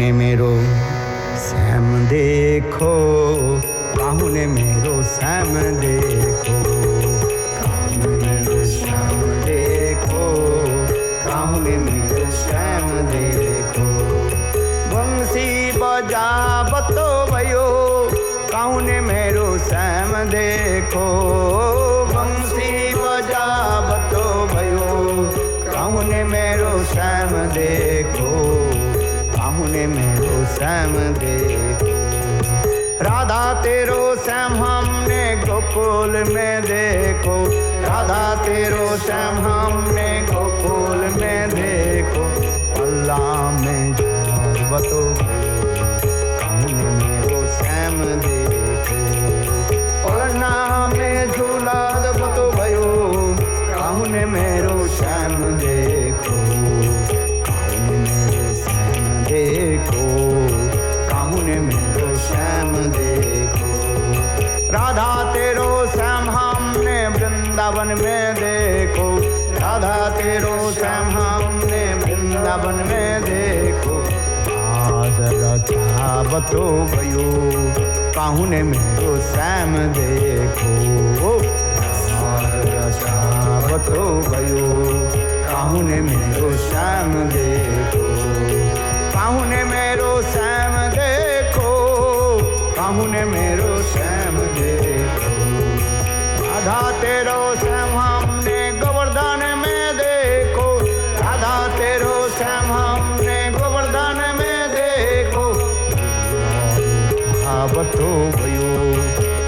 ने मेरो श्याम देखो, काहू ने मेरो श्याम देखो, काहू ने मेरो श्याम देखो, काहू ने मेरो श्याम देखो। बंसी बजावतो भयो, काहू ने मेरो श्याम देखो, बंसी बजावतो भयो, काहू ने मेरो श्याम देखो, काहू ने मेरो श्याम देखो। राधा तेरो श्याम हमने गोकुल में देखो, राधा तेरो श्याम हमने गोकुल में देखो। अल्लाह में बतो काहू ने मेरो श्याम देखो, पलना में झूला बतो भयो, काहू ने मेरो श्याम देखो, काहू ने मेरो श्याम देखो, काहू ने मेरो श्याम देखो। राधा तेरो श्याम हमने वृंदावन में देखो, राधा तेरो श्याम हमने वृंदावन में देखो। बतो भयो, काहू ने मेरो श्याम देखो, बतो भयो, काहू ने मेरो श्याम देखो, काहू ने मेरो श्याम देखो, काहू ने मेरो श्याम देखो। राधा तेरो श्याम हमने गोवर्धन में देखो, राधा तेरो श्याम हमने गोवर्धन में देखो। बतो भयो,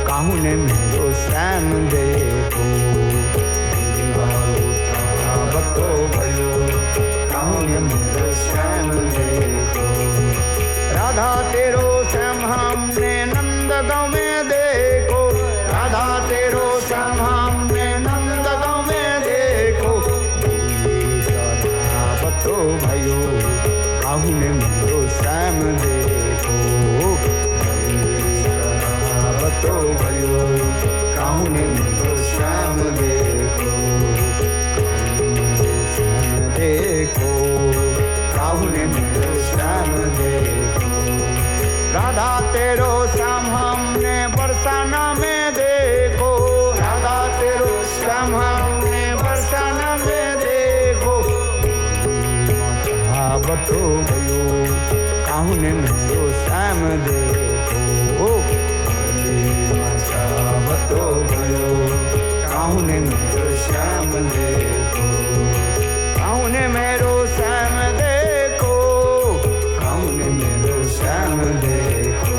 काहू ने मेरो श्याम देखो, बतो भयो, काहू ने मेरो श्याम देखो। राधा तेरो श्याम हमने नंदगांव में देखो, राधा तेरो श्याम हमने नंदगांव में देखो। बतो भयो, काहू ने मेरो श्याम देखो, बतो भयो, काहू ने मेरो श्याम देखो, देखो, काहू ने मेरो श्याम देखो। राधा तेरो श्याम हमने बरसाना में देखो, राधा तेरो श्याम हमने बरसाना में देखो। बतो भयो, काहू ने मेरो श्याम देखो, बतो भयो, काहू ने मेरो श्याम देखो, काहू ने मेरो श्याम देखो, काहू ने मेरो श्याम देखो।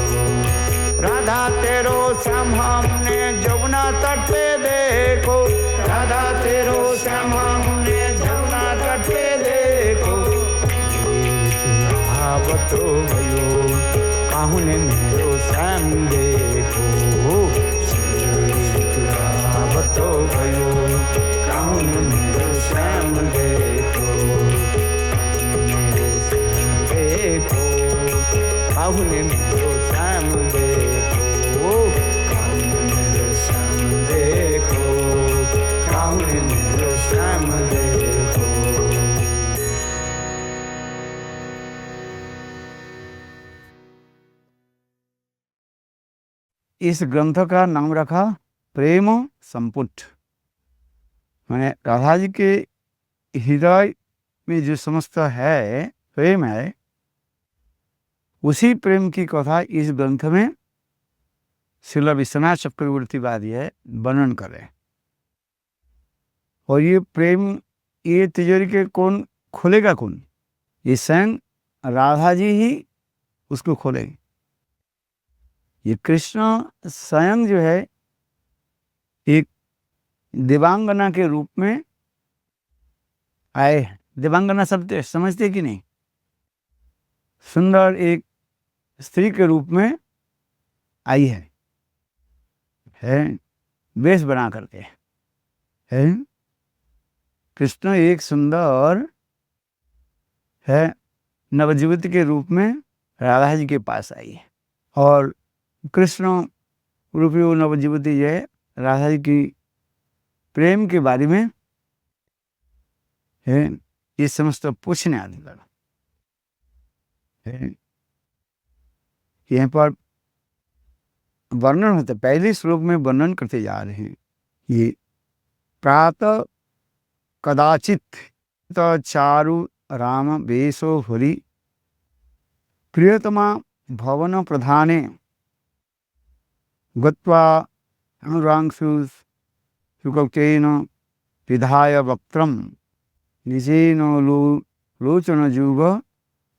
राधा तेरो श्याम हमने जमुना तट पे देखो, राधा तेरो श्याम हमने जमुना तट पे देखो। बतो भयो, काहू ने मेरो श्याम देखो, बतो भयो, काहू ने मेरो श्याम देखो, देखो, काहू ने मेरो श्याम देखो, काहू ने मेरो श्याम देखो, काहू ने मेरो श्याम देखो। इस ग्रंथ का नाम रखा प्रेम संपुट। मैंने राधा जी के हृदय में जो समस्त है प्रेम है, उसी प्रेम की कथा इस ग्रंथ में श्रील विश्वनाथ चक्रवर्ती वादियाँ वर्णन करें। और ये प्रेम, ये तिजोरी के कौन खोलेगा? कौन? ये स्वयं राधा जी ही उसको खोलेगी। ये कृष्ण स्वयं जो है एक देवांगना के रूप में आए हैं। देवांगना शब्द समझते कि नहीं? सुंदर एक स्त्री के रूप में आई है वेश बना करके है। कृष्ण एक सुंदर है नवजीवित के रूप में राधा जी के पास आई है, और कृष्ण रूपी वो नवजीवती जो है राधा जी की प्रेम के बारे में है ये समस्त पूछने आदि लगा है। यहाँ पर वर्णन होता है, पहले श्लोक में वर्णन करते जा रहे हैं। ये प्रातः कदाचित तो चारु राम वेशो हरि प्रियतमा भवन प्रधाने गत्वा अनुरांशु सुकौतेन विधाय वक्त्रम निजेन लोचन जुग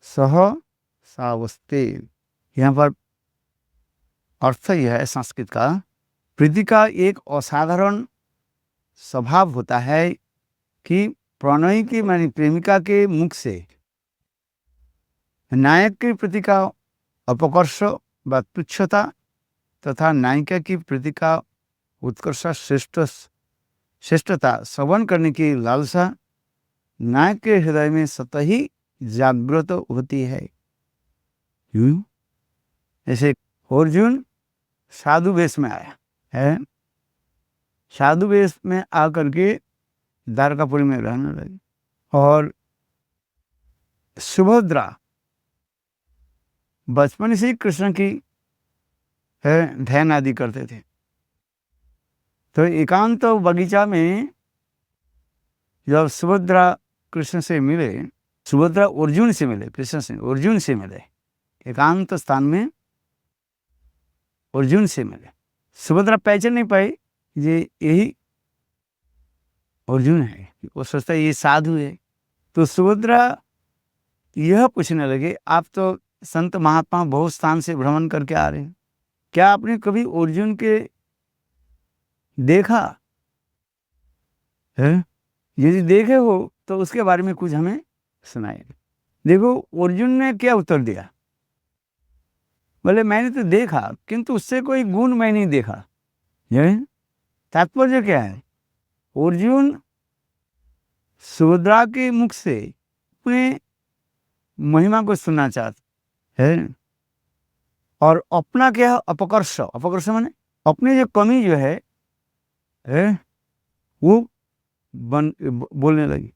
सह सावस्ते। यहाँ पर अर्थ यह है संस्कृत का, प्रीति का एक असाधारण स्वभाव होता है कि प्रणयी की मानी प्रेमिका के मुख से नायक के प्रति का अपकर्ष व तुच्छता तथा नायिका की प्रति का उत्कर्ष श्रेष्ठता श्रवण करने की लालसा नायक के हृदय में स्वतः ही जागृत होती है। यूं जैसे अर्जुन साधु वेश में आया है, साधु वेश में आकर के द्वारकापुरी में रहने लगे, और सुभद्रा बचपन से ही कृष्ण की ध्यान आदि करते थे। तो एकांत बगीचा में जब सुभद्रा कृष्ण से मिले, सुभद्रा अर्जुन से मिले, कृष्ण से अर्जुन से मिले, एकांत स्थान में अर्जुन से मिले। सुभद्रा पहचान नहीं पाई ये यही अर्जुन है, वो सोचता है ये साधु है। तो सुभद्रा यह पूछने लगे, आप तो संत महात्मा बहुत स्थान से भ्रमण करके आ रहे हैं, क्या आपने कभी अर्जुन के देखा है? यदि देखे हो तो उसके बारे में कुछ हमें सुनाइए। देखो अर्जुन ने क्या उत्तर दिया, बोले मैंने तो देखा किंतु उससे कोई गुण मैं नहीं देखा। यह तात्पर्य क्या है? अर्जुन सुभद्रा के मुख से अपने महिमा को सुनना चाहते है, और अपना क्या अपकर्ष, अपकर्ष माने अपने जो कमी जो है वो बोलने लगी।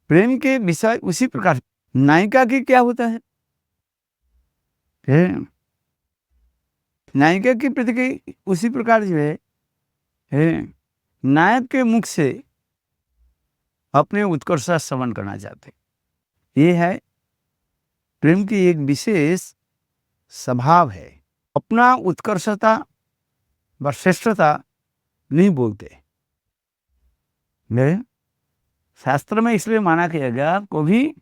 प्रेम के विषय उसी प्रकार नायिका की क्या होता है, नायिका की प्रति की उसी प्रकार जो है नायक के मुख से अपने उत्कर्ष श्रवण करना चाहते। ये है प्रेम की एक विशेष स्वभाव है। अपना उत्कर्षता व श्रेष्ठता नहीं बोलते। शास्त्र में इसलिए माना किया गया, कभी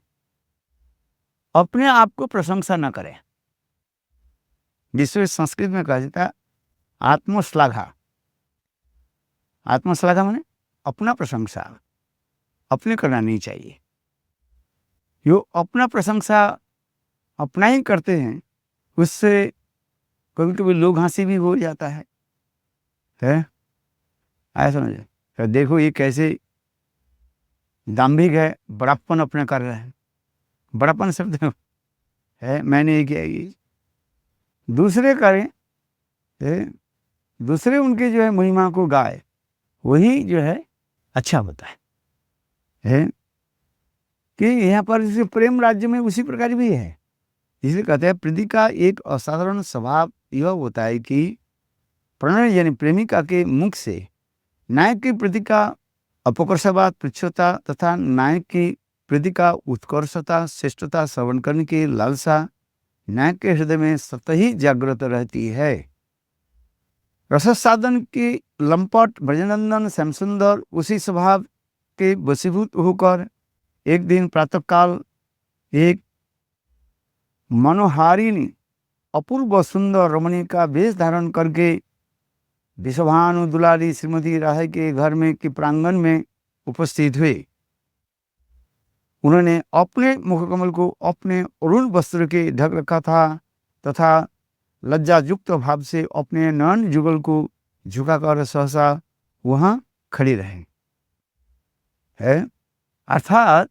अपने आप को प्रशंसा न करें, जिससे संस्कृत में कहा जाता है आत्मश्लाघा। आत्मश्लाघा माने अपना प्रशंसा अपने करना नहीं चाहिए। जो अपना प्रशंसा अपना ही करते हैं, उससे कभी कभी लोग हंसी भी हो जाता है आया समझे। तो देखो ये कैसे दाम्भिक है, बड़प्पन अपने कर रहे हैं। बड़प्पन शब्द है, मैंने ये किया, ये दूसरे करें, दूसरे उनके जो है महिमा को गाए, वही जो है अच्छा होता है कि यहाँ पर जैसे प्रेम राज्य में उसी प्रकार भी है। इसलिए कहते हैं प्रीति का एक असाधारण स्वभाव यह होता है कि प्रणय यानी प्रेमिका के मुख से नायक की प्रति का अपकर्षवाद तुच्छता तथा नायक की प्रति का उत्कर्षता श्रेष्ठता श्रवण करने की लालसा नायक के हृदय में स्वतः ही जागृत रहती है। रस साधन की लंपट ब्रजनंदन श्यामसुंदर उसी स्वभाव के वशीभूत होकर एक दिन प्रातःकाल एक मनोहारिणी अपूर्व सुंदर रमणी का वेश धारण करके विश्वभानु दुलारी श्रीमती राय के घर में के प्रांगण में उपस्थित हुए। उन्होंने अपने मुखकमल को अपने अरुण वस्त्र के ढक रखा था तथा लज्जायुक्त भाव से अपने नयन जुगल को झुकाकर सहसा वहां खड़ी रहे। अर्थात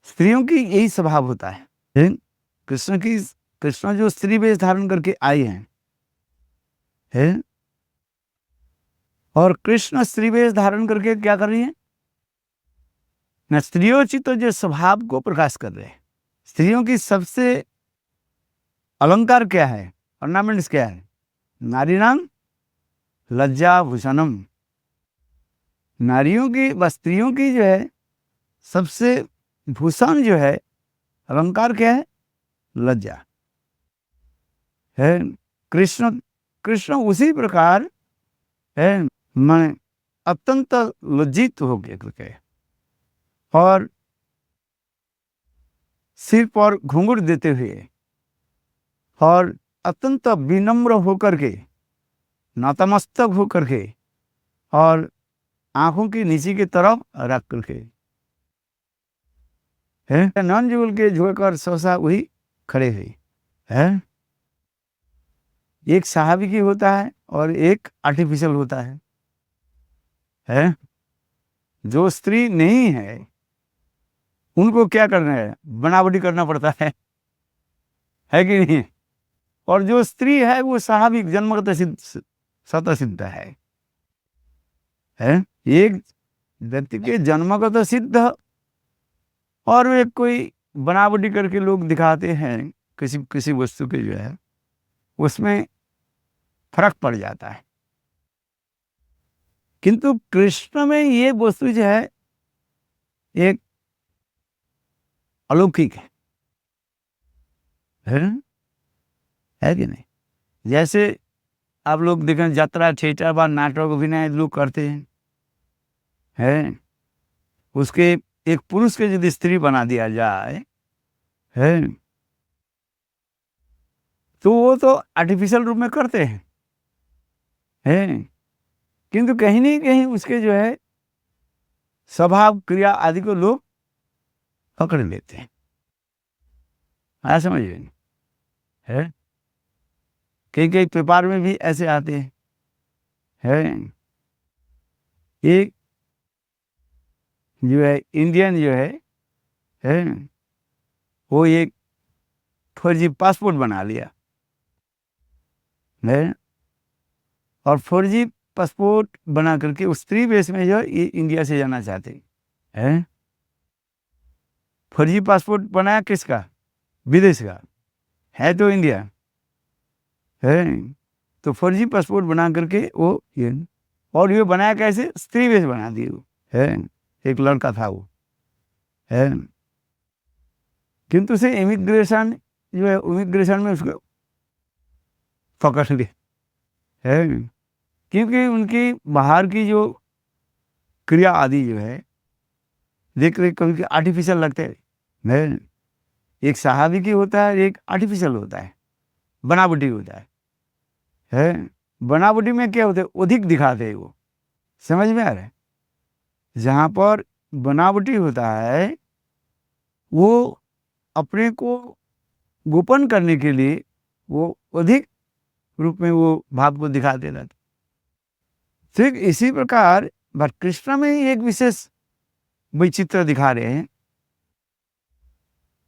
स्त्रियों की यही स्वभाव होता है। कृष्ण जो स्त्री वेश धारण करके आई हैं, और कृष्ण स्त्री वेश धारण करके क्या कर रही है न, स्त्रियोचित जो स्वभाव को प्रकाश कर रहे हैं। स्त्रियों की सबसे अलंकार क्या है? ऑर्नामेंट्स क्या है? नारीणाम लज्जाभूषणम, नारियों की व स्त्रियों की जो है सबसे भूषण जो है, अलंकार क्या है? लज्जा है। कृष्ण कृष्ण उसी प्रकार है, मैं अत्यंत लज्जित हो गए करके और सिर पर घूंघट देते हुए और अत्यंत विनम्र होकर के, नतमस्तक होकर के और आंखों की नीचे की तरफ रख करके है, नॉन जुगल के झुककर सहसा वही खड़े हुए है। एक साहबिकी होता है और एक आर्टिफिशियल होता है। जो स्त्री नहीं है उनको क्या करना है? बनावटी करना पड़ता है कि नहीं? और जो स्त्री है वो स्वाभाविक जन्मगत सिद्ध, स्वतः सिद्ध है। एक व्यक्ति के जन्मगत सिद्ध और एक कोई बनावटी करके लोग दिखाते हैं किसी किसी वस्तु के जो है, उसमें फर्क पड़ जाता है। किंतु कृष्ण में ये वस्तु जो है एक अलौकिक है कि नहीं? जैसे आप लोग देखें यात्रा थिएटर व नाटक अभिनय लोग करते हैं, उसके एक पुरुष के यदि स्त्री बना दिया जाए है तो वो तो आर्टिफिशियल रूप में करते हैं, किंतु कहीं नहीं कहीं उसके जो है स्वभाव क्रिया आदि को लोग पकड़ लेते हैं। आया समझिए है? कई कई पेपर में भी ऐसे आते हैं। एक जो है इंडियन जो है वो एक फर्जी पासपोर्ट बना लिया है और फर्जी पासपोर्ट बना करके उस स्त्री वेश में जो ये इंडिया से जाना चाहते हैं। फर्जी पासपोर्ट बनाया किसका? विदेश का है तो इंडिया है, तो फर्जी पासपोर्ट बना करके वो ये, और ये बनाया कैसे? स्त्री वेश बना दिए वो है। एक लड़का था वो है, किंतु से इमिग्रेशन जो है, इमिग्रेशन में उसको पकड़ लिए है, क्योंकि उनकी बाहर की जो क्रिया आदि जो है देख रहे कभी आर्टिफिशियल लगते हैं। एक स्वाभाविक होता है, एक आर्टिफिशियल होता है, बनावटी होता है। बनावटी में क्या होता है? अधिक दिखाते हैं वो, समझ में आ रहा है? जहाँ पर बनावटी होता है वो अपने को गोपन करने के लिए वो अधिक रूप में वो भाव को दिखाते रहते। ठीक इसी प्रकार भट कृष्ण में ही एक विशेष वैचित्र दिखा रहे हैं।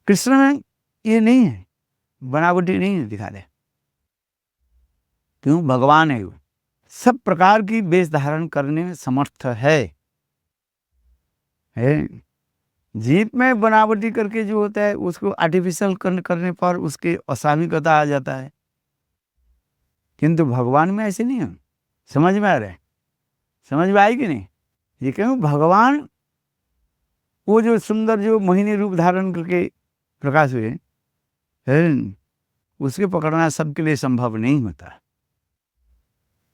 कृष्ण में ये नहीं है, बनावटी नहीं है दिखा रहे, क्यों? भगवान है वो, सब प्रकार की वेश धारण करने में समर्थ है। जीप में बनावटी करके जो होता है उसको आर्टिफिशियल करने पर उसके असामिकता आ जाता है, किंतु भगवान में ऐसे नहीं है। समझ में आ रहा है? समझ में आई कि नहीं? ये क्यों? भगवान वो जो सुंदर जो मोहिनी रूप धारण करके प्रकाश हुए है, उसके पकड़ना सबके लिए संभव नहीं होता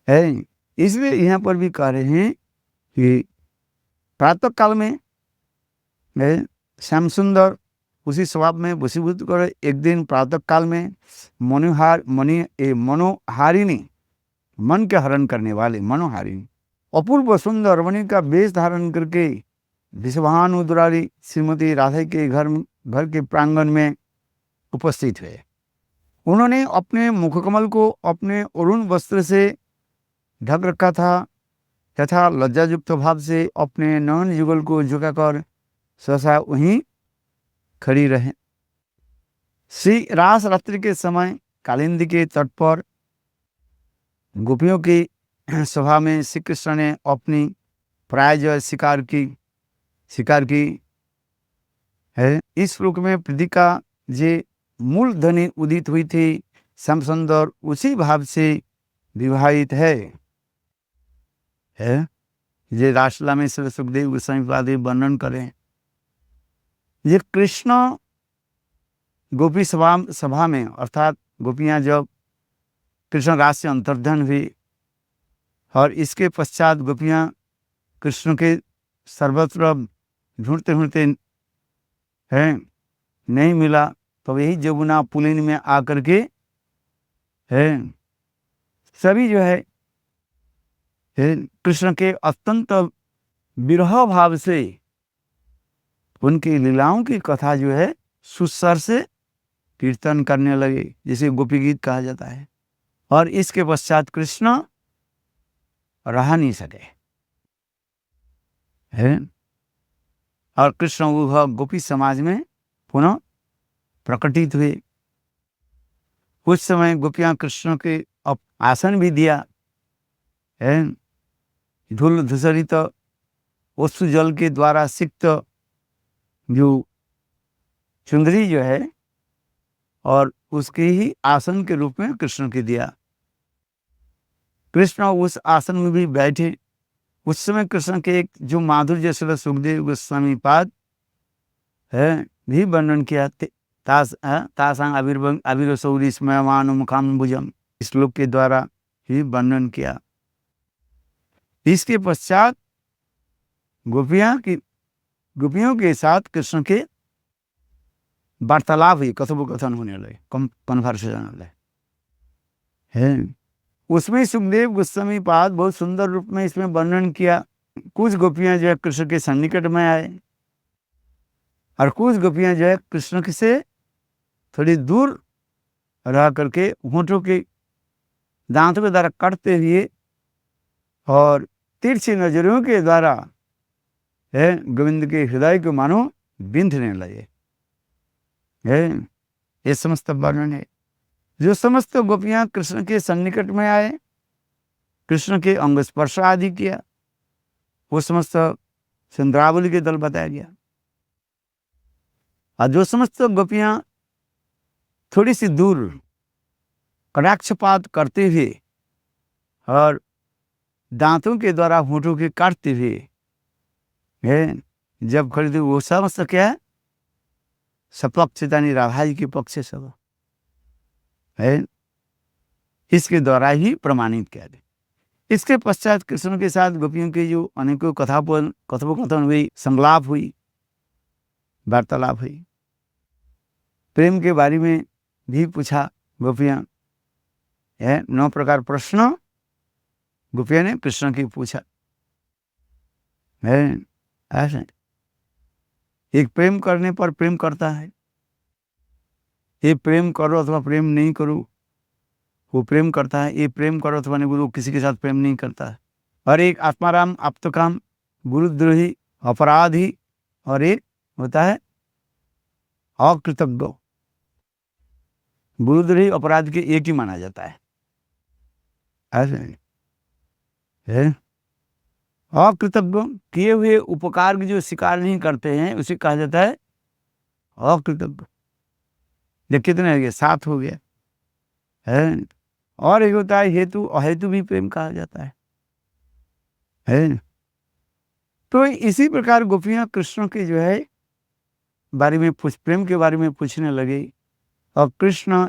है। इसलिए यहाँ पर भी कह रहे हैं कि प्रातः काल में श्याम सुंदर उसी स्वभाव में वशीभूत कर एक दिन प्रातः काल में मनोहारिणी, मन के हरण करने वाले मनोहारिणी अपूर्व सुंदर वनी का वेश धारण करके विश्वानुदुरारी श्रीमती राधा के घर के प्रांगण में उपस्थित हुए। उन्होंने अपने मुखकमल को अपने अरुण वस्त्र से ढक रखा था तथा लज्जायुक्त भाव से अपने नयन युगल को झुकाकर सहसा वहीं खड़ी रहे। श्री रास रात्रि के समय कालिंदी के तट पर गोपियों की सभा में श्री कृष्ण ने अपनी प्राय शिकार की है। इस श्लोक में प्रतीका जे मूल ध्वनि उदित हुई थी श्याम सुंदर उसी भाव से विवाहित है। ये रासलीला में श्री सुखदेव गोस्वामी पाद वर्णन करें। ये कृष्ण गोपी सभा में, अर्थात गोपियां जब कृष्ण रास से अंतर्धान हुई और इसके पश्चात गोपियां कृष्ण के सर्वत्र ढूंढते ढूंढते हैं, नहीं मिला, तो यही जमुना पुलिन में आकर के सभी जो है कृष्ण के अत्यंत विरह भाव से उनकी लीलाओं की कथा जो है सुस्वर से कीर्तन करने लगे, जिसे गोपी गीत कहा जाता है। और इसके पश्चात कृष्ण रह नहीं सके और कृष्ण वह गोपी समाज में पुनः प्रकटित हुए। उस समय गोपियां कृष्ण के आसन भी दिया, धूल धूसरित वस्तु जल के द्वारा सिक्त जो चुंदरी जो है, और उसके ही आसन के रूप में कृष्ण के दिया। कृष्ण उस आसन में भी बैठे। उस समय कृष्ण के एक जो माधुर्य श्री सुखदेव गोस्वामी पाद भी वर्णन किया। तासांग अविरसौरी स्मयमान मुखाम्बुजम, श्लोक के द्वारा ही वर्णन किया। इसके पश्चात गोपियों के साथ कृष्ण के वार्तालाप हुई, कथोपकथन होने लगे, कन्वर्सेशन है। उसमें सुखदेव गोस्वामी पाद बहुत सुंदर रूप में इसमें वर्णन किया। कुछ गोपियां जो है कृष्ण के सन्निकट में आए और कुछ गोपियां जो है कृष्ण से थोड़ी दूर रह करके होठों के दांतों के द्वारा काटते हुए और तिरछी नजरों के द्वारा गोविंद के हृदय को मानो बिंधने लगे। ये समस्त वर्णन है। जो समस्त गोपियां कृष्ण के सन्निकट में आए, कृष्ण के अंग स्पर्श आदि किया, वो समस्त चंद्रावली के दल बताया गया। और जो समस्त गोपियां थोड़ी सी दूर कटाक्षपात करते हुए और दांतों के द्वारा होठों के काटते हुए जब खरीदे, वो समस्त क्या है, सपक्ष यानी राधा जी के पक्ष से सब है, इसके द्वारा ही प्रमाणित किया गया। इसके पश्चात कृष्ण के साथ गोपियों की जो अनेकों कथोपकथन हुई, संलाप हुई, वार्तालाप हुई। प्रेम के बारे में भी पूछा गोपियां, 9 प्रकार प्रश्न गोपियां ने कृष्ण की पूछा है। ऐसे एक प्रेम करने पर प्रेम करता है, ये प्रेम करो अथवा प्रेम नहीं करो, वो प्रेम करता है। ये प्रेम करो अथवा नहीं करो, किसी के साथ प्रेम नहीं करता है। और एक आत्माराम आप्तकाम, गुरुद्रोही, अपराधी, और एक होता है अकृतज्ञ। गुरुद्रोही अपराध के एक ही माना जाता है। ऐसे अकृतज्ञ, किए हुए उपकार की जो स्वीकार नहीं करते हैं उसे कहा जाता है अकृतज्ञ। ये कितने हो गए? 7 हो गया है। और एक होता है हेतु, अहेतु भी प्रेम कहा जाता है। तो इसी प्रकार गोपियां कृष्ण के जो है बारे में प्रेम के बारे में पूछने लगे और कृष्ण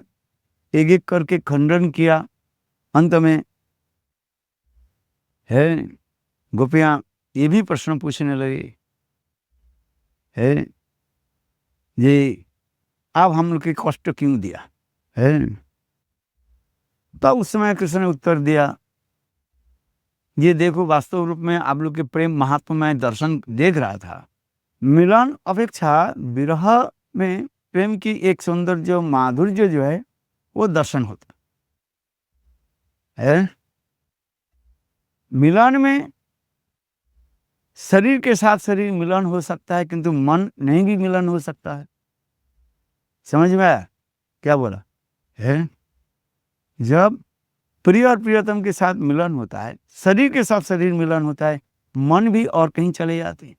एक एक करके खंडन किया। अंत में गोपियां ये भी प्रश्न पूछने लगे ये अब हम लोग के कष्ट क्यों दिया तो उस समय कृष्ण ने उत्तर दिया, ये देखो वास्तव रूप में आप लोग के प्रेम महात्मा में दर्शन देख रहा था। मिलन अपेक्षा विरह में प्रेम की एक सौंदर्य माधुर्य जो है वो दर्शन होता है। मिलन में शरीर के साथ शरीर मिलन हो सकता है, किंतु मन नहीं भी मिलन हो सकता है। समझ में आया क्या बोला है? जब प्रिय और प्रियतम के साथ मिलन होता है, शरीर के साथ शरीर मिलन होता है, मन भी और कहीं चले जाते हैं।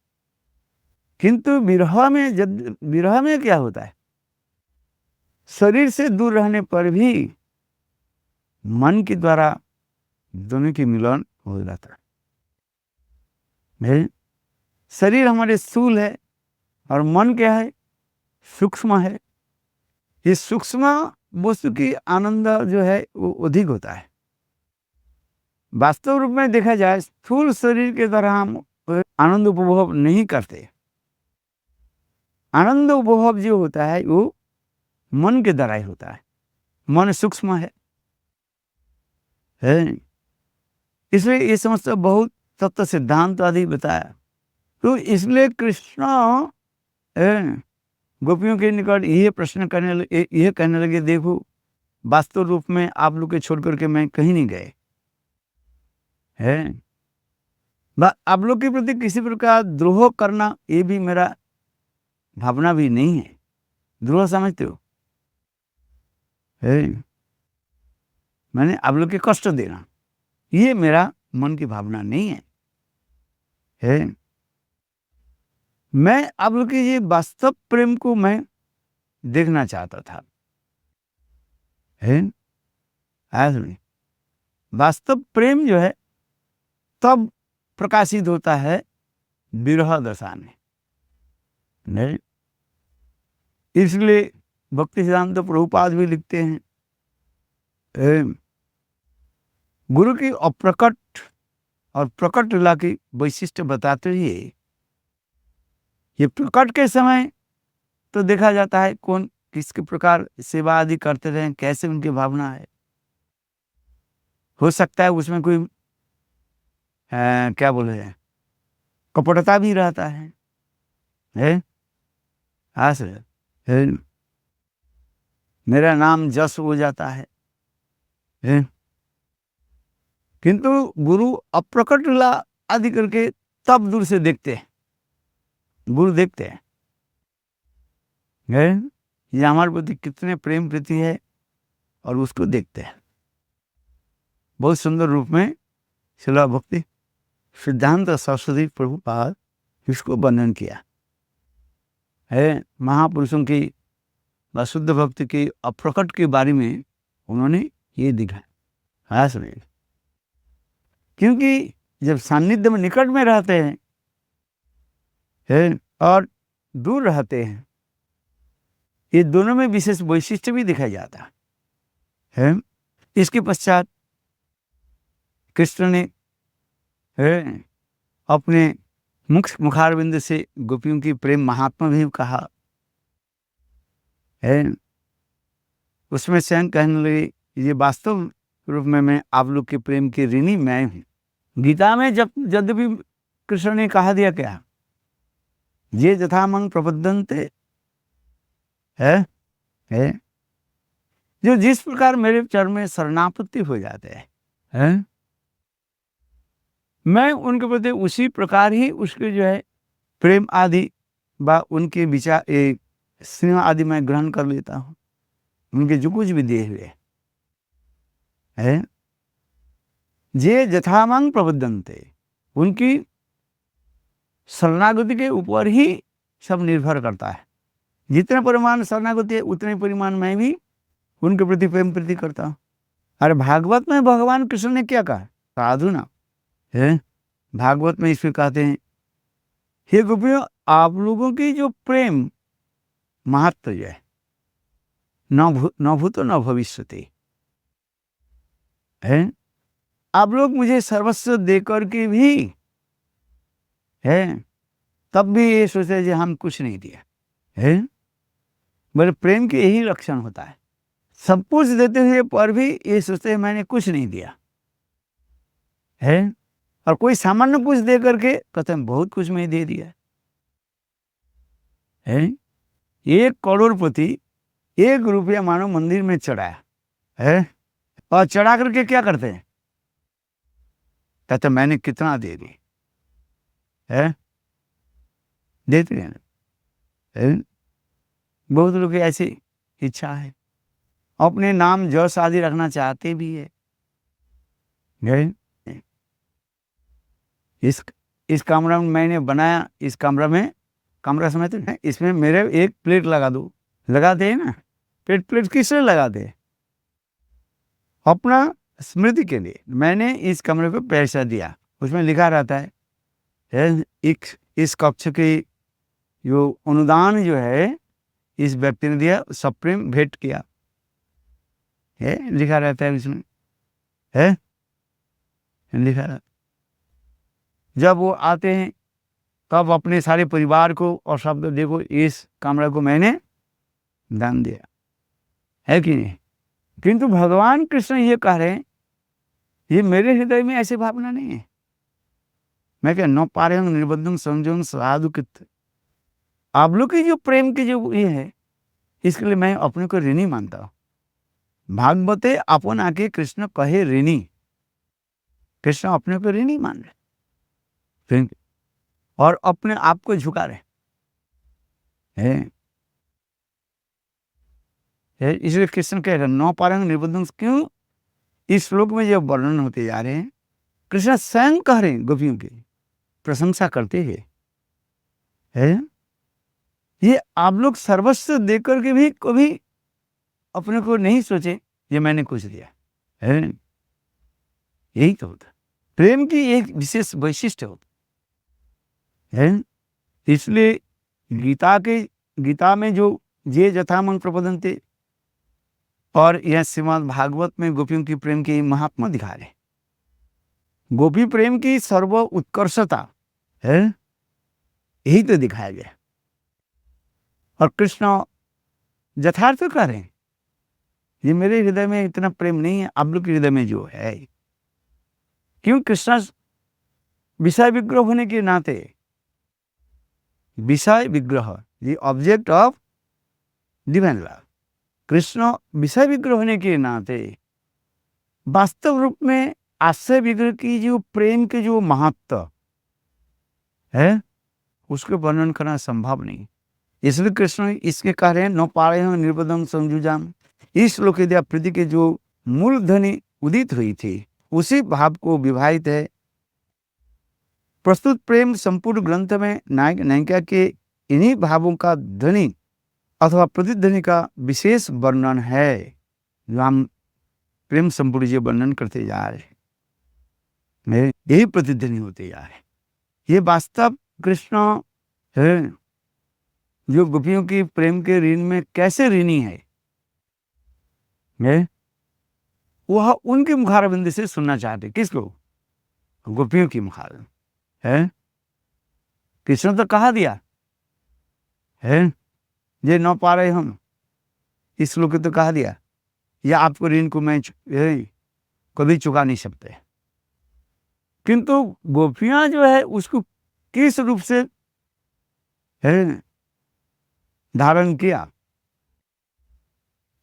किंतु विरह में क्या होता है, शरीर से दूर रहने पर भी मन के द्वारा दोनों की मिलन हो जाता है। शरीर हमारे स्थूल है और मन क्या है, सूक्ष्म है। ये सूक्ष्म वस्तु की आनंद जो है वो अधिक होता है। वास्तव रूप में देखा जाए स्थूल शरीर के द्वारा हम आनंद उपभोग नहीं करते। आनंद उपभोग जो होता है वो मन के द्वारा ही होता है। मन सूक्ष्म है। इसलिए ये समझते बहुत तत्व सिद्धांत आदि बताया। तो इसलिए कृष्ण गोपियों के निकट ये प्रश्न करने लगे, ये कहने लगे, देखो वास्तव रूप में आप लोग के छोड़ करके मैं कहीं नहीं गए हैं। आप लोग के प्रति किसी प्रकार द्रोह करना ये भी मेरा भावना भी नहीं है। द्रोह समझते हो? मैंने आप लोग के कष्ट देना ये मेरा मन की भावना नहीं है। मैं आप लोग के ये वास्तव प्रेम को मैं देखना चाहता था। वास्तव प्रेम जो है तब प्रकाशित होता है विरह दशा में। नहीं, इसलिए भक्ति सिद्धांत प्रभुपाद भी लिखते हैं, गुरु की अप्रकट और प्रकट लीला की वैशिष्ट बताते हुए ये प्रकट के समय तो देखा जाता है कौन किस प्रकार सेवा आदि करते रहे, कैसे उनकी भावना है। हो सकता है उसमें कोई क्या बोले कपटता भी रहता है? हाँ सर, मेरा नाम जस हो जाता है। किंतु गुरु अप्रकट लीला आदि करके तब दूर से देखते हैं, गुरु देखते हैं ये हमारे प्रति कितने प्रेम प्रीति है और उसको देखते हैं। बहुत सुंदर रूप में शिला भक्ति सिद्धांत सरस्वती प्रभुपाद इसको वर्णन किया है। महापुरुषों की शुद्ध भक्ति की अप्रकट के बारे में उन्होंने ये दिखाया। हाँ सुनिए, क्योंकि जब सानिध्य में निकट में रहते हैं और दूर रहते हैं, ये दोनों में विशेष वैशिष्ट्य भी दिखाया जाता है। इसके पश्चात कृष्ण ने अपने मुखारविंद से गोपियों की प्रेम महात्मा भी कहा है। उसमें स्वयं कहने लगे, ये वास्तव रूप में मैं आप लोग के प्रेम की ऋणी मैं हूँ। गीता में जब भी कृष्ण ने कहा दिया क्या, ये यथामंग प्रबद्धन्ते है जो जिस प्रकार मेरे चरण में शरणापत्ति हो जाते हैं, मैं उनके प्रति उसी प्रकार ही उसके जो है प्रेम आदि व उनके विचार स्नेह आदि मैं ग्रहण कर लेता हूँ। उनके जो कुछ भी दिए हुए है, जे यथामंग प्रबद्धन्ते, उनकी शरणागति के ऊपर ही सब निर्भर करता है। जितने परिमाण शरणागति है उतने परिमाण में भी उनके प्रति प्रेम प्रीति करता हूँ। अरे भागवत में भगवान कृष्ण ने क्या कहा, साधु ना है। भागवत में इसमें कहते हैं, हे गोपियों आप लोगों की जो प्रेम महत्व है न भूतो न भविष्यति है। आप लोग मुझे सर्वस्व देकर के भी है तब भी ये सोचे जो हम कुछ नहीं दिया है। बोले प्रेम के यही लक्षण होता है, सब कुछ देते हुए पर भी ये सोचते मैंने कुछ नहीं दिया है। और कोई सामान्य कुछ दे करके कहते हैं बहुत कुछ मैं दे दिया है। 1 करोड़पति 1 रुपया मानो मंदिर में चढ़ाया है और चढ़ा करके क्या करते हैं, कहते मैंने कितना दे दी है, देते हैं। बहुत लोग की ऐसी इच्छा है, अपने नाम जस आदि रखना चाहते भी है। इस कमरा में मैंने बनाया, इस कमरा में कमरा समझते हैं, इसमें मेरे एक प्लेट लगा दो, लगाते हैं ना, प्लेट किसने लगाते हैं, अपना स्मृति के लिए मैंने इस कमरे को पैसा दिया। उसमें लिखा रहता है इस कक्ष की जो अनुदान जो है इस व्यक्ति ने दिया, सप्रेम भेंट किया है, लिखा रहता है इसमें, है लिखा रहता। जब वो आते हैं तब अपने सारे परिवार को और शब्द, देखो इस कमरे को मैंने दान दिया, है कि नहीं। किंतु भगवान कृष्ण ये कह रहे हैं, ये मेरे हृदय में ऐसी भावना नहीं है। मैं क्या न पारंग निर्बंधं संजों साधु कित, आप लोग की जो प्रेम की जो ये है, इसके लिए मैं अपने को ऋणी मानता हूं। भागवते अपन आके कृष्ण कहे ऋणी, कृष्ण अपने को ऋणी मान रहे और अपने आप को झुका रहे हैं। इसलिए कृष्ण कह रहे नौ पारंग निर्बंधं, क्यों इस श्लोक में जब वर्णन होते जा रहे हैं, कृष्ण स्वयं कह रहे हैं, गोपियों की प्रशंसा करते हैं। ये आप लोग सर्वस्व देकर के भी कभी अपने को नहीं सोचे ये मैंने कुछ दिया है। यही तो होता प्रेम की एक विशेष वैशिष्ट्य होता है। इसलिए गीता में जो ये यथामंग प्रपदन्ते और यह श्रीमद् भागवत में गोपियों की प्रेम की महात्मा दिखा रहे। गोपी प्रेम की सर्व उत्कर्षता है, यही तो दिखाया गया। और कृष्ण यथार्थ कह रहे हैं, ये मेरे हृदय में इतना प्रेम नहीं है, आप लोग के हृदय में जो है। क्यों कृष्ण विषय विग्रह होने के नाते, विषय विग्रह the object of divine love, Krishna विषय विग्रह होने के नाते वास्तव रूप में आश्रय विग्रह की जो प्रेम के जो महत्व है उसके वर्णन करना संभव नहीं। इसलिए कृष्ण इसके कह रहे हैं न पारे निर्बदम संजुजाम। इस श्लोक के प्रीति के जो मूल ध्वनि उदित हुई थी उसी भाव को विवाहित है। प्रस्तुत प्रेम संपूर्ण ग्रंथ में नायक नायिका के इन्हीं भावों का ध्वनि अथवा प्रतिध्वनि का विशेष वर्णन है, जो हम प्रेम संपूर्ण जो वर्णन करते जा रहे हैं, यही प्रतिध्वनि होते जा रहे। ये वास्तव कृष्ण है जो गोपियों की प्रेम के ऋण में कैसे ऋणी है, वह उनके मुखारविंद से सुनना चाहते। किसको? गोपियों की मुखारविंद है। कृष्ण तो कहा दिया है, ये न पा रहे हम, इस श्लोक तो कहा दिया, या आपको ऋण को मैं कभी चुका नहीं सकते। किंतु गोपियां जो है उसको किस रूप से है धारण किया,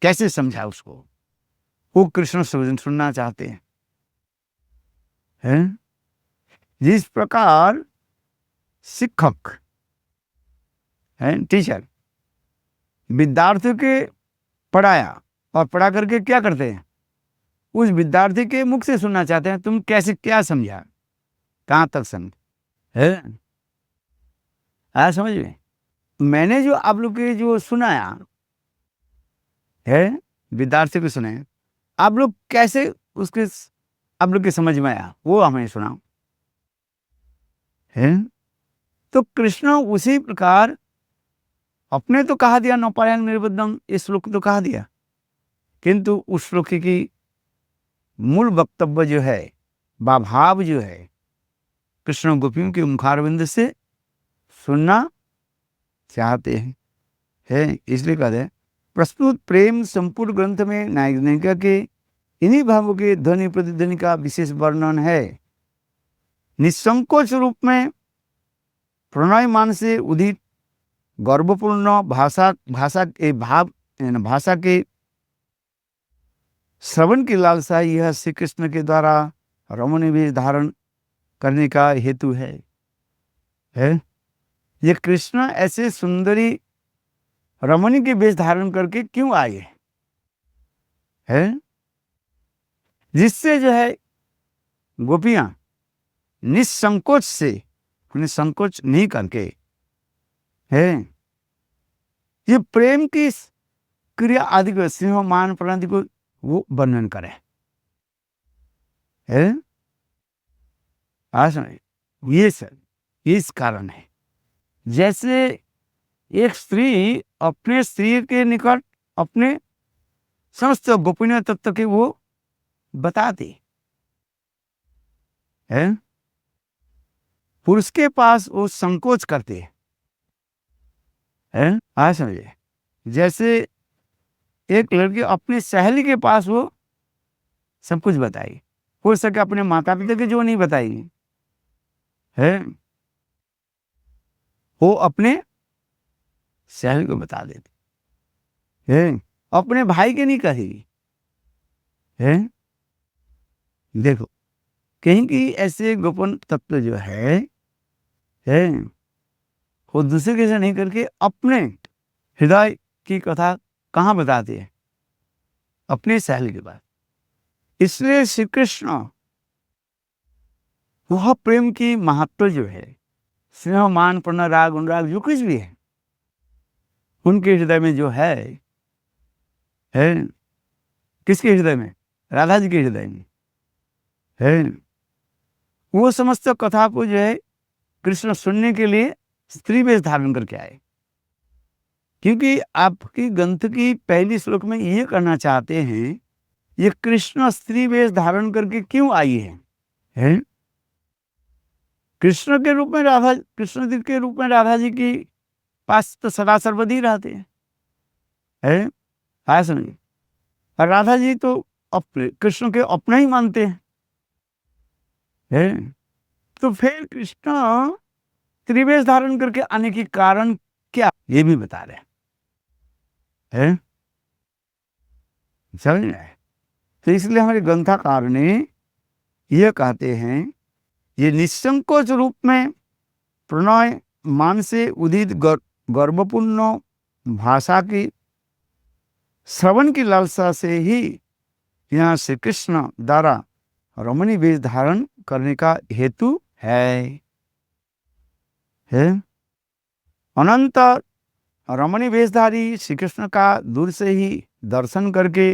कैसे समझा उसको, वो कृष्ण सुनना चाहते हैं। जिस प्रकार शिक्षक है, टीचर विद्यार्थी के पढ़ाया और पढ़ा करके क्या करते हैं, उस विद्यार्थी के मुख से सुनना चाहते हैं, तुम कैसे क्या समझा, कहां तक समझ है। समझ में मैंने जो आप लोग के जो सुनाया है, विद्यार्थी को सुने, आप लोग कैसे उसके आप लोग के समझ में आया, वो हमें सुनाओ है। तो कृष्ण उसी प्रकार अपने तो कहा दिया नौपायन निर्बद्धम, इस श्लोक तो कहा दिया, किंतु उस श्लोक की मूल वक्तव्य जो है, भाव जो है, कृष्ण गोपियों के मुखारविंद से सुनना चाहते हैं। इसलिए कहते हैं प्रस्तुत प्रेम संपूर्ण ग्रंथ में नायक नायिका के इन्हीं भावों के ध्वनि प्रतिध्वनि का विशेष वर्णन है। निसंकोच रूप में प्रणयमान से उदित गर्वपूर्ण भाषा के श्रवण की लालसा यह श्री कृष्ण के द्वारा रमणीय वेश धारण करने का हेतु है। ये कृष्ण ऐसे सुंदरी रमणी के वेश धारण करके क्यों आए हैं, जिससे जो है गोपियां निसंकोच से, संकोच नहीं करके ये प्रेम की क्रिया आदि को, स्नेह मान प्रणादि को वो वर्णन करे। है। समझ, ये सब इस कारण है। जैसे एक स्त्री अपने स्त्री के निकट अपने समस्त गोपनीय तत्व के वो बताती है, पुरुष के पास वो संकोच करती है। समझे, जैसे एक लड़की अपनी सहेली के पास वो सब कुछ बताई, हो सके अपने माता पिता के जो नहीं बताएगी है, वो अपने सहेली को बता देती है, अपने भाई के नहीं कहेगी है। देखो, कहीं की ऐसे गोपन तत्व जो है वो दूसरे के से नहीं करके अपने हृदय की कथा कहाँ बताती है, अपने सहेली के पास। इसलिए श्री कृष्ण वह प्रेम की महत्व जो है, स्नेह मान प्रण राग अनुराग जो कुछ भी है उनके हृदय में जो है किसके हृदय में? राधा जी के हृदय में है। वो समस्त कथा को जो है कृष्ण सुनने के लिए स्त्री वेश धारण करके आए, क्योंकि आपकी ग्रंथ की पहली श्लोक में ये करना चाहते हैं, ये कृष्ण स्त्री वेश धारण करके क्यों आई है? कृष्ण के रूप में राधा, कृष्ण जी के रूप में राधा जी की पास तो सदा सर्वदी रहते हैं समझिए। और राधा जी तो अपने कृष्ण के अपने ही मानते हैं। तो फिर कृष्ण त्रिवेश धारण करके आने के कारण क्या, ये भी बता रहे हैं। समझ रहे हैं? तो इसलिए हमारे ग्रंथकार ने यह कहते हैं, ये निसंकोच रूप में प्रणय मान से उदित गर्वपूर्ण भाषा की श्रवण की लालसा से ही यहाँ श्री कृष्ण द्वारा रमणी वेश धारण करने का हेतु है। अनंत रमणी वेशधारी श्री कृष्ण का दूर से ही दर्शन करके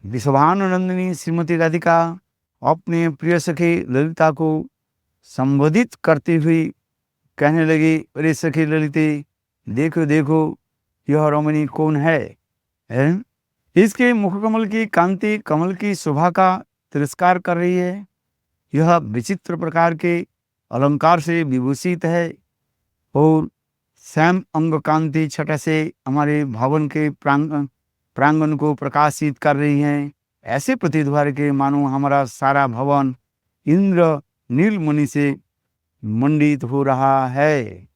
विश्वानंदिनी श्रीमती राधिका अपने प्रिय सखी ललिता को संबोधित करती हुई कहने लगी, अरे सखी ललिते, देखो देखो यह रमणी कौन है? इसके मुखकमल की कांति कमल की शोभा का तिरस्कार कर रही है। यह विचित्र प्रकार के अलंकार से विभूषित है और श्याम अंग कांति छटा से हमारे भवन के प्रांगण को प्रकाशित कर रही हैं। ऐसे प्रतीत हो रहे कि मानो हमारा सारा भवन इंद्र नीलमणि से मंडित हो रहा है।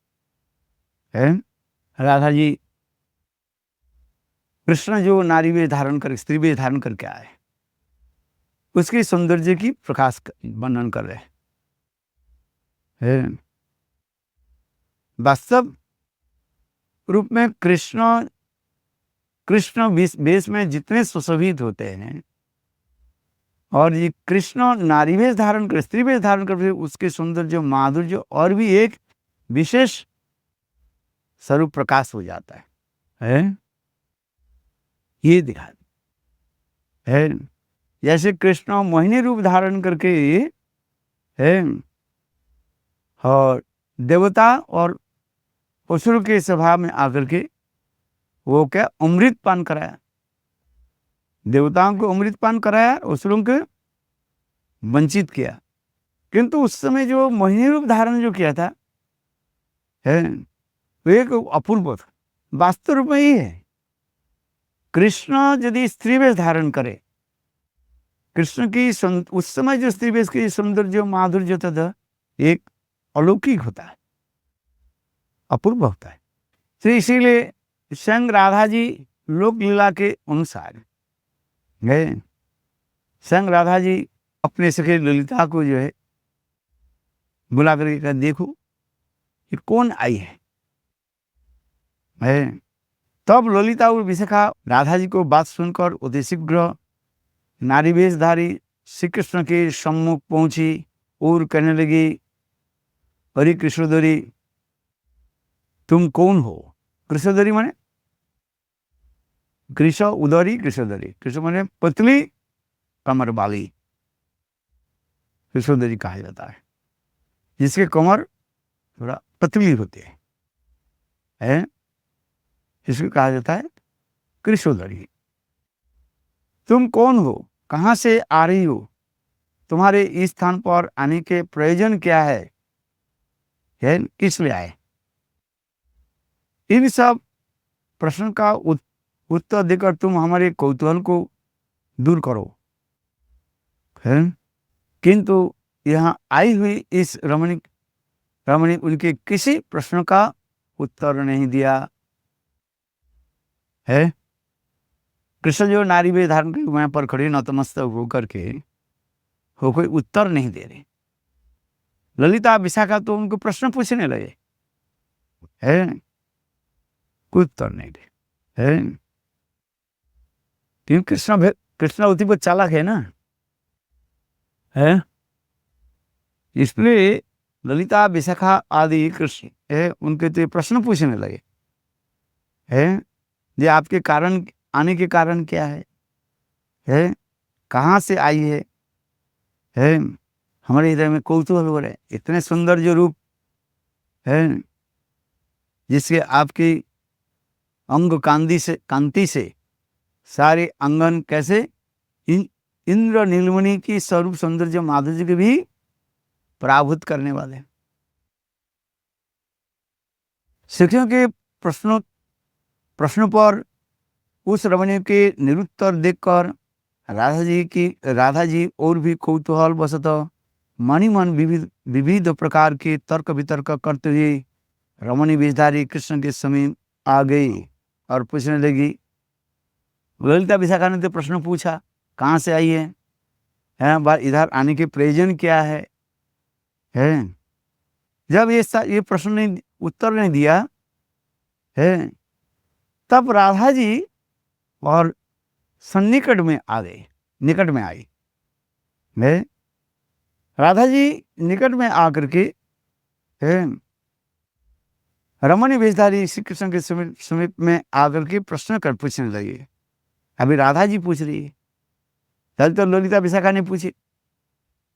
राधा जी कृष्ण जो नारी वेश धारण कर, स्त्री वेश धारण करके आए, उसकी सौंदर्य की प्रकाश वर्णन कर रहे हैं। वास्तव रूप में कृष्ण वेश में जितने सुशोभित होते हैं, और ये कृष्ण नारी वेश धारण कर, स्त्री वेश धारण कर, उसके सौंदर्य माधुर्य और भी एक विशेष स्वरूप प्रकाश हो जाता है। ये दिखा है। जैसे कृष्ण मोहिनी रूप धारण करके है और देवता और असुर के सभा में आकर के वो क्या अमृत पान कराया, देवताओं को अमृत पान कराया, असुरों को वंचित किया। किंतु उस समय जो मोहिनी रूप धारण जो किया था वो एक अपूर्व था। वास्तव रूप में ही है, कृष्ण यदि स्त्री वेश धारण करे, कृष्ण की उस समय जो स्त्री वेश की सौंदर्य माधुर्य था एक अलौकिक होता है, अपूर्व होता है। तो इसीलिए स्वयं राधा जी लोक लीला के अनुसार गए, स्वयं राधा जी अपने सखी ललिता को जो है बुला करके कहा, देखो ये कौन आई है। तब ललिता और विशाखा राधा जी को बात सुनकर अति शीघ्र नारी वेशधारी श्री कृष्ण के सम्मुख पहुंची और कहने लगी, अरे कृष्णोदरी, तुम कौन हो? कृष्णोदरी माने कृष्ण उदरी, कृष्णोदरी, कृष्ण माने पतली कमर वाली, कृष्णोदरी कहा जाता है, जिसके कमर थोड़ा पतली होती है, इसको कहा जाता है कृष्णोदरी। तुम कौन हो, कहाँ से आ रही हो, तुम्हारे इस स्थान पर आने के प्रयोजन क्या है, किस लिए आए? इन सब प्रश्न का उत्तर देकर तुम हमारे कौतूहल को दूर करो। है किंतु यहाँ आई हुई इस रमणी उनके किसी प्रश्न का उत्तर नहीं दिया है। कृष्ण जो नारी वेश धारण कर वहां पर खड़े नतमस्तक होकर के हो कोई उत्तर नहीं दे रहे। ललिता विशाखा तो उनको प्रश्न पूछने लगे, है कोई उत्तर नहीं दे, है क्योंकि कृष्ण उसी पर चालाक है ना, है इसलिए ललिता विशाखा आदि कृष्ण है उनके तो प्रश्न पूछने लगे, है ये आपके कारण आने के कारण क्या है कहाँ से आई है हमारे हृदय में कौतूहल हो रहा है। इतने सुंदर जो रूप है, जिसके आपकी अंग कांति से सारे अंगन कैसे इंद्र नीलमणि की स्वरूप सौंदर्य माधुर्य के भी पराभूत करने वाले। शिक्षकों के प्रश्नों पर उस रमणी के निरुत्तर देखकर राधा जी और भी कौतूहल वशतः मणि मन विविध प्रकार के तर्क वितर्क करते हुए रमणी वेशधारी कृष्ण के समीप आ गई और पूछने लगी। ललिता विशाखा ने तो प्रश्न पूछा, कहाँ से आई है इधर आने के प्रयोजन क्या है? जब ये प्रश्न ने उत्तर नहीं दिया है, तब राधा जी और सन्निकट में आ गए, निकट में आई। राधा जी निकट में आकर के रमणी वेशधारी श्री कृष्ण के समीप में आकर के प्रश्न कर पूछने लगे। अभी राधा जी पूछ रही है, कल तो ललिता विशाखा ने पूछी,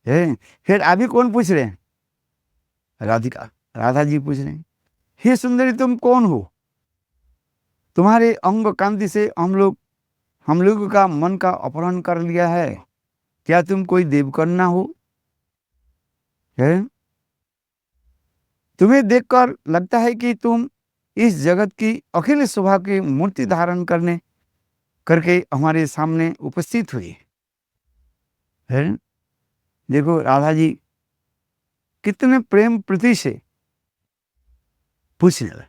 फिर अभी कौन पूछ रहे हैं? राधा जी पूछ रहे हैं, हे सुंदरी तुम कौन हो, तुम्हारे अंग कांति से हम लोगों का मन का अपहरण कर लिया है, क्या तुम कोई देवकन्या हो? तुम्हें देखकर लगता है कि तुम इस जगत की अखिल शोभा की मूर्ति धारण करके हमारे सामने उपस्थित हुई है। देखो राधा जी कितने प्रेम प्रीति से पूछने लगे,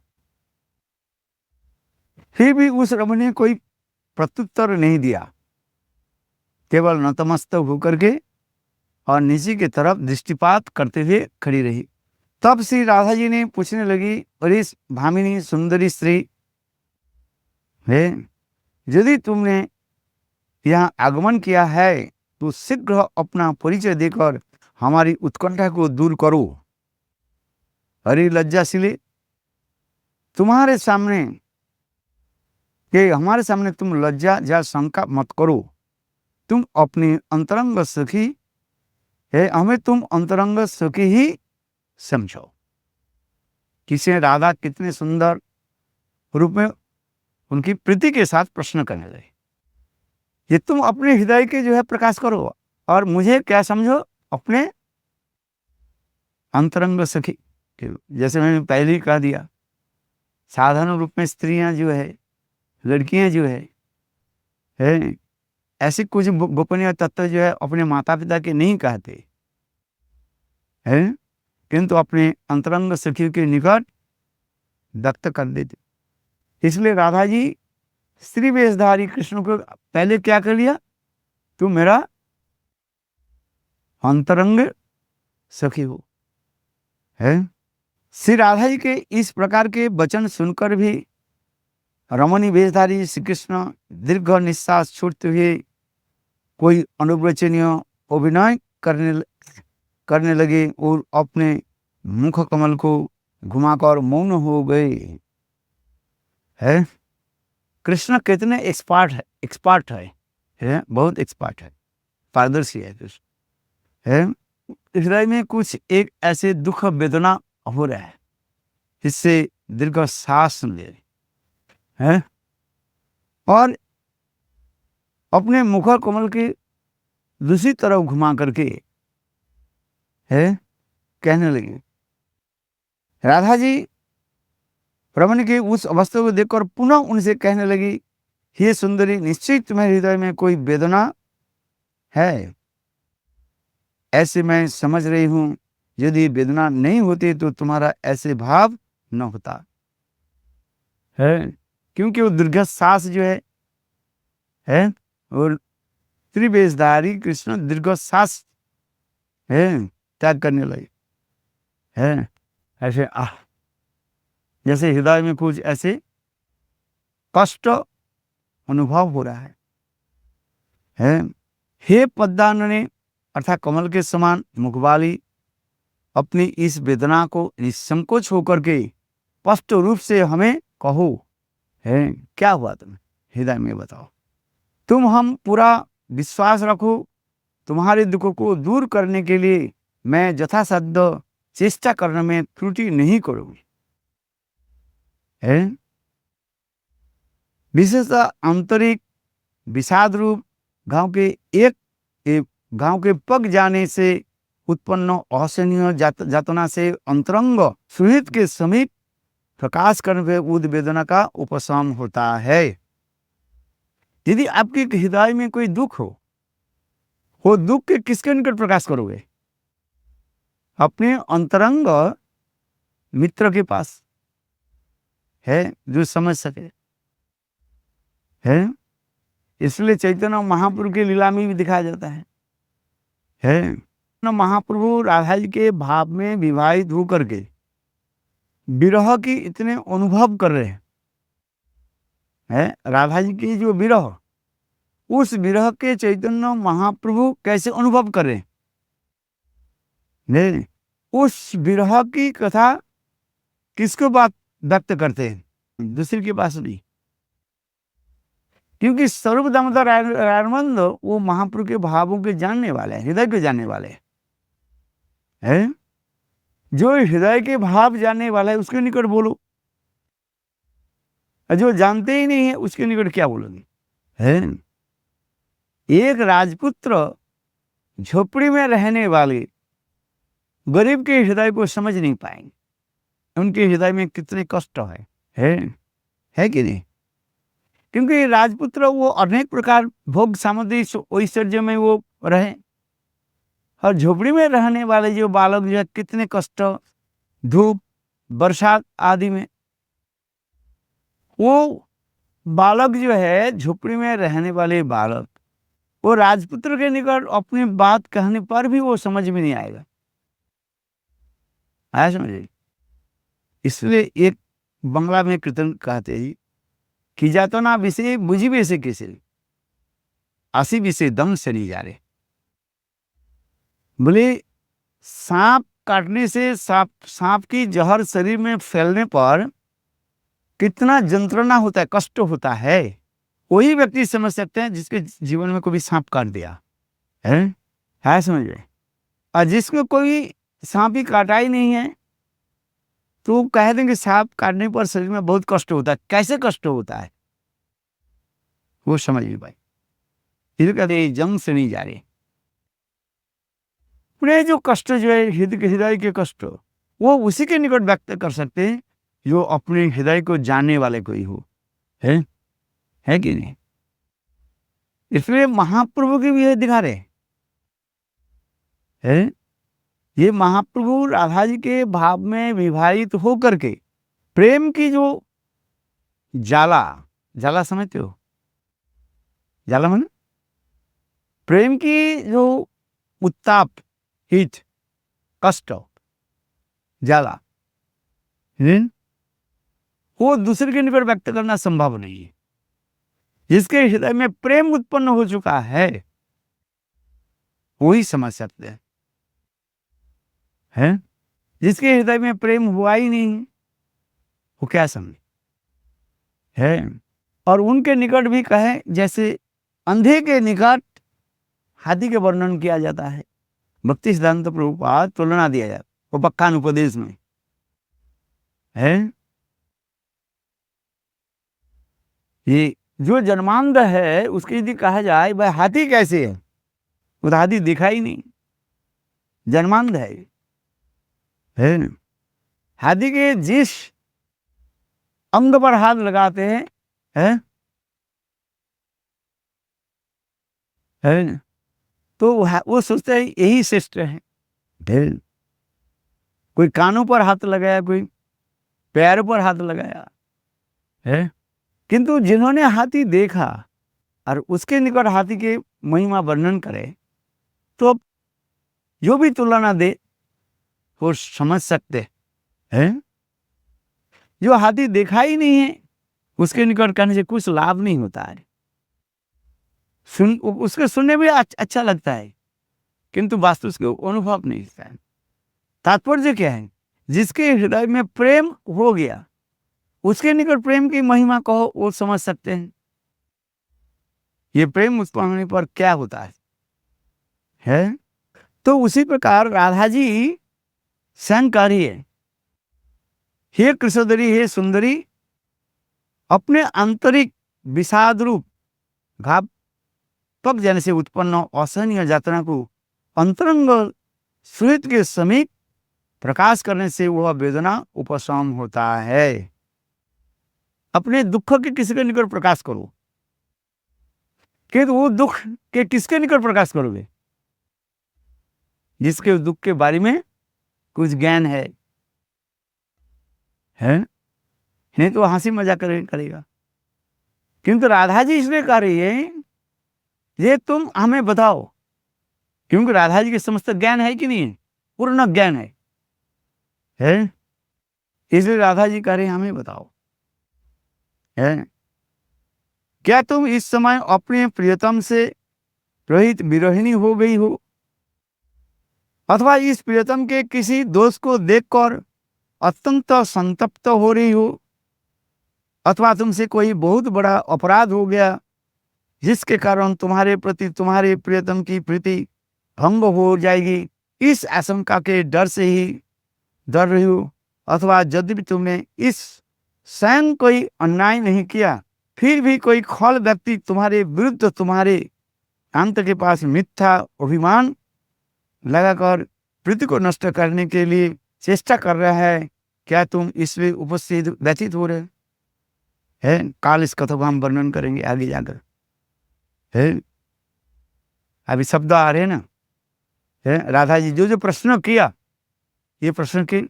फिर भी उस रमणी ने कोई प्रत्युत्तर नहीं दिया, केवल नतमस्तक होकर के और नीचे की तरफ दृष्टिपात करते हुए खड़ी रही। तब श्री राधा जी ने पूछने लगी, अरे भामिनी सुंदरी स्त्री, यदि तुमने यहाँ आगमन किया है तो शीघ्र अपना परिचय देकर हमारी उत्कंठा को दूर करो। अरे लज्जाशीले, हमारे सामने तुम लज्जा या शंका मत करो, तुम अपनी अंतरंग सखी है, हमें तुम अंतरंग सखी ही समझो। किसी राधा कितने सुंदर रूप में उनकी प्रीति के साथ प्रश्न करने लगे, ये तुम अपने हृदय के जो है प्रकाश करो और मुझे क्या समझो, अपने अंतरंग सखी। जैसे मैंने पहले ही कह दिया, साधारण रूप में स्त्रियां जो है, लड़कियां जो है ऐसी कुछ गोपनीय तत्व जो है अपने माता पिता के नहीं कहते हैं, किंतु अपने अंतरंग सखी के निकट व्यक्त कर देते। इसलिए राधा जी स्त्री वेशधारी कृष्ण को पहले क्या कर लिया, तुम मेरा अंतरंग सखी हो। श्री राधा जी के इस प्रकार के वचन सुनकर भी रमणी वेशधारी श्री कृष्ण दीर्घ निश्वास छोड़ते हुए कोई अनुवचनीय अभिनय करने लगे और अपने मुख कमल को घुमाकर मौन हो गए। कृष्ण कितने एक्सपर्ट है, बहुत एक्सपर्ट है, पारदर्शी है कृष्ण। हृदय में कुछ एक ऐसे दुख वेदना हो रहा है, इससे दीर्घ सांस ले है और अपने मुख कमल के दूसरी तरफ घुमा करके है कहने लगी। राधा जी रमन की उस अवस्था को देखकर पुनः उनसे कहने लगी, हे सुंदरी, निश्चय तुम्हारे हृदय में कोई वेदना है, ऐसे मैं समझ रही हूं। यदि वेदना नहीं होती तो तुम्हारा ऐसे भाव न होता है, क्योंकि वो दीर्घ सांस जो है और त्रिवेशधारी कृष्ण दीर्घ सांस है त्याग करने लगे है। ऐसे जैसे हृदय में कुछ ऐसे कष्ट अनुभव हो रहा है। हे पद्मानने अर्थात कमल के समान मुख वाली, अपनी इस वेदना को निसंकोच होकर के स्पष्ट रूप से हमें कहो है, क्या हुआ तुम्हें हृदय में बताओ। तुम हम पूरा विश्वास रखो, तुम्हारे दुख को दूर करने के लिए मैं यथासाध्य चेष्टा करने में त्रुटि नहीं करूंगी है। विशेषतः आंतरिक विषाद रूप गांव के एक गांव के पक जाने से उत्पन्न असहनीय यातना से अंतरंग सुहृद के समीप प्रकाश करने पे उद्वेदना का उपशम होता है। यदि आपके हृदय में कोई दुख हो, वो दुख के किसके निकट प्रकाश करोगे? अपने अंतरंग मित्र के पास है जो समझ सके है। इसलिए चैतन्य महाप्रभु की लीला में भी दिखाया जाता है। महाप्रभु राधा जी के भाव में विवाहित होकर के विरह की इतने अनुभव कर रहे हैं। राधा जी की जो विरह, उस विरह के चैतन्य महाप्रभु कैसे अनुभव कर रहे हैं? नहीं, उस विरह की कथा किसको बात व्यक्त करते हैं? दूसरे के पास नहीं, क्योंकि स्वरूप दामोदर रामानंद वो महाप्रभु के भावों के जानने वाले हैं, हृदय के जानने वाले हैं। जो हृदय के भाव जानने वाला है उसके निकट बोलो, जो जानते ही नहीं है उसके निकट क्या बोलोगे है। एक राजपुत्र झोपड़ी में रहने वाले गरीब के हृदय को समझ नहीं पाएंगे, उनके हृदय में कितने कष्ट है कि नहीं? क्योंकि राजपुत्र वो अनेक प्रकार भोग सामग्री ऐश्वर्य में वो रहे, और झोपड़ी में रहने वाले जो बालक जो है कितने कष्ट, धूप, बरसात आदि में। वो बालक जो है झोपड़ी में रहने वाले बालक, वो राजपुत्र के निकट अपनी बात कहने पर भी वो समझ में नहीं आएगा, आया समझे? इसलिए एक बंगला में कीर्तन कहते ही कि जातो ना विषय बुझी वैसे कैसे आसी विषय दम से नहीं जा रहे। बोले सांप काटने से सांप की जहर शरीर में फैलने पर कितना यंत्रणा होता है, कष्ट होता है, वही व्यक्ति समझ सकते हैं जिसके जीवन में कोई सांप काट दिया है समझ रहे। और जिसको कोई सांप ही काटा ही नहीं है तो कह देंगे सांप काटने पर शरीर में बहुत कष्ट होता है। कैसे कष्ट होता है वो समझ नहीं पाए, फिर कहते जंग से नहीं जा रहे। उन्हें जो कष्ट जो है हृदय के कष्ट, वो उसी के निकट व्यक्त कर सकते हैं जो अपने हृदय को जानने वाले कोई हो है कि नहीं? इसलिए महाप्रभु की भी दिखा रहे हैं। ये महाप्रभु राधा जी के भाव में विवाहित होकर के प्रेम की जो जाला समझते हो? जाला मन प्रेम की जो उत्ताप, हीट, कष्ट, जाला, वो दूसरे के निकट व्यक्त करना संभव नहीं है। जिसके हृदय में प्रेम उत्पन्न हो चुका है वही समझ सकते हैं। जिसके हृदय में प्रेम हुआ ही नहीं वो क्या समझे है? और उनके निकट भी कहे जैसे अंधे के निकट हाथी के वर्णन किया जाता है, भक्ति सिद्धांत प्रभुपाद तुलना दिया जाए वो पक्कानुपदेश में है। ये जो जन्मांध है उसकी यदि कहा जाए भाई हाथी कैसे है, वो तो हाथी दिखा ही नहीं, जन्मांध है ना। हाथी के जिस अंग पर हाथ लगाते हैं है ना, तो वो सोचते हैं यही श्रेष्ठ है। कोई कानों पर हाथ लगाया, कोई पैर पर हाथ लगाया है, किंतु जिन्होंने हाथी देखा और उसके निकट हाथी के महिमा वर्णन करे तो अब जो भी तुलना दे वो समझ सकते हैं। जो हाथी देखा ही नहीं है उसके निकट कहने से कुछ लाभ नहीं होता है। उसके सुनने में अच्छा लगता है किंतु वास्तु उसके अनुभव नहीं होता है। तात्पर्य क्या है, जिसके हृदय में प्रेम हो गया उसके निकट प्रेम की महिमा कहो वो समझ सकते हैं। ये प्रेम उत्पन्न होने पर क्या होता है? तो उसी प्रकार राधा जी स्वयं कह रही है, हे कृष्णधरी, हे सुंदरी, अपने आंतरिक विषाद रूप घातक जन से उत्पन्न असहनीय यातना को अंतरंग सूर्य के समीप प्रकाश करने से वह वेदना उपशम होता है। अपने दुख के किसके निकट प्रकाश करो, कि वो दुख के किसके निकट प्रकाश करोगे? जिसके दुख के बारे में कुछ ज्ञान है नहीं तो हंसी मजाक करेगा। किंतु राधा जी इसलिए कह रही है ये तुम हमें बताओ, क्योंकि राधा जी के समस्त ज्ञान है कि नहीं है, पूर्ण ज्ञान है इसलिए राधा जी कह रहे हैं हमें बताओ क्या तुम इस समय अपने प्रियतम से रहित विरहिणी हो गई हो, अथवा इस प्रियतम के किसी दोष को देखकर अत्यंत संतप्त हो रही हो, अथवा तुमसे कोई बहुत बड़ा अपराध हो गया जिसके कारण तुम्हारे प्रति तुम्हारे प्रियतम की प्रीति भंग हो जाएगी, इस आशंका के डर से ही डर रही हो, अथवा यदि तुमने इस स्वयं कोई अन्याय नहीं किया फिर भी कोई खल व्यक्ति तुम्हारे विरुद्ध तुम्हारे अंत के पास मिथ्या अभिमान लगाकर प्रीति को नष्ट करने के लिए चेष्टा कर रहा है, क्या तुम इसमें उपस्थित व्यतीत हो रहे हैं? काल इस कथा को हम वर्णन करेंगे आगे जाकर है। अभी शब्द आ रहे हैं ना राधा जी जो प्रश्न किया, ये प्रश्न के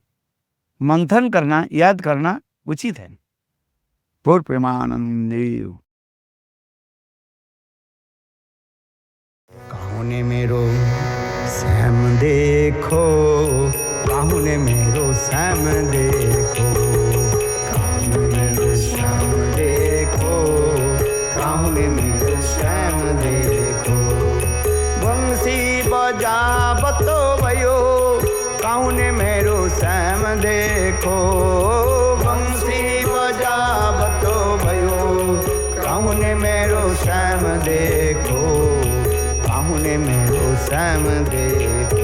मंथन करना, याद करना उचित है। बहुत प्रेमानंदी। काहू ने मेरो श्याम देखो, काहू ने मेरो श्याम देखो, काहू ने मेरो श्याम देखो, काहू ने मेरो श्याम देखो, बंसी बजावतो भयो, काहू ने मेरो श्याम देखो, बंसी बजावतो भयो, काहू ने मेरो श्याम देखो, काहू ने मेरो श्याम देखो।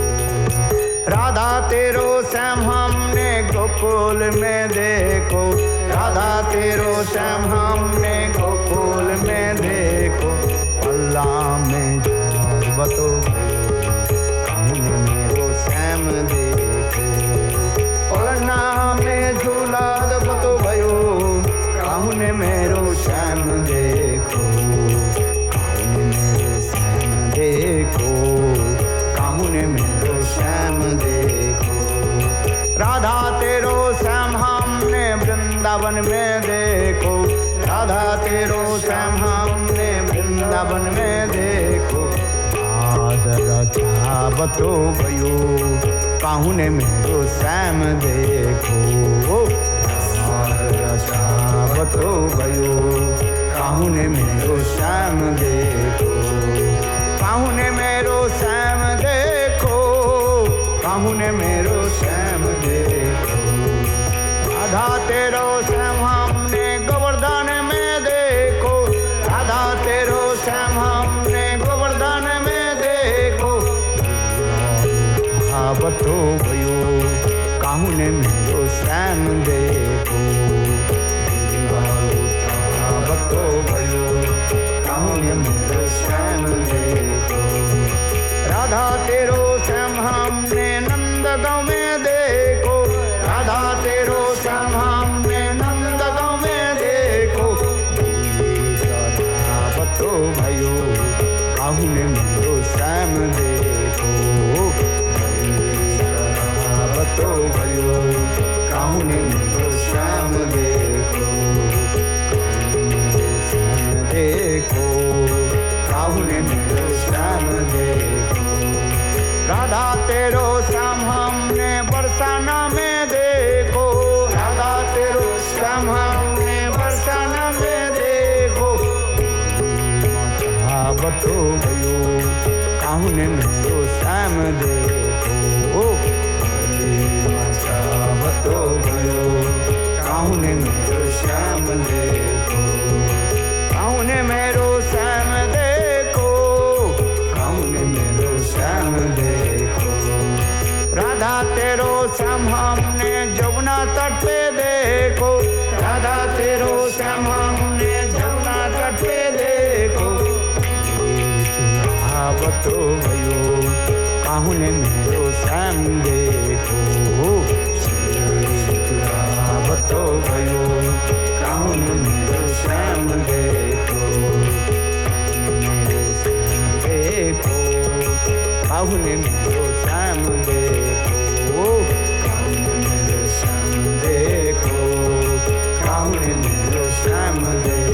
राधा तेरो श्याम हमने गोकुल में देखो, राधा तेरो श्याम हमने गोकुल में देखो, अल्लाह में बतो काहू ने मेरो श्याम देखो, पलना में झूला बतो भयो, काहू ने मेरो श्याम देखो, काहू ने मेरो श्याम देखो, काहू ने मेरो श्याम देखो। राधा तेरो श्याम हमने वृंदावन में देखो, राधा तेरो श्याम हमने वृंदावन में देखो, बतो भयो, काहू ने मेरो श्याम देखो, बतो भयो, काहू ने मेरो श्याम देखो, काहू ने मेरो श्याम देखो, काहू ने मेरो श्याम देखो। राधा तेरो श्याम हमने गोवर्धन में देखो, राधा तेरो श्याम हमने गोवर्धन में देखो, बतो भयो काहुने मेरो श्याम देखो बतो भयो काहुने मेरो श्याम देखो राधा तेरो श्याम हमने नंदगांव में देखो राधा तेरो श्याम हमने नंदगांव में देखो बतो भयो काहुने मेरो श्याम देखो बतो भयो काहुने मेरो श्याम देखो देखो काहुने मेरो श्याम देखो राधा तेरो श्याम हमने बरसाना में देखो राधा तेरो श्याम हमने बरसाना में देखो बतो भयो काहुने मेरो श्याम देखो बतो भयो काहुने मेरो श्याम देखो काहुने मेरो श्याम देखो काहुने मेरो श्याम देखो राधा तेरो श्याम हमने जमुना तट पे देखो राधा तेरो श्याम हमने जमुना तट पे देखो बतो भयो काहुने मेरो श्याम देखो बतो भयो काहुने मेरो श्याम देखो देखो काहुने मेरो श्याम देखो काहुने मेरो श्याम देखो काहुने मेरो श्याम देखो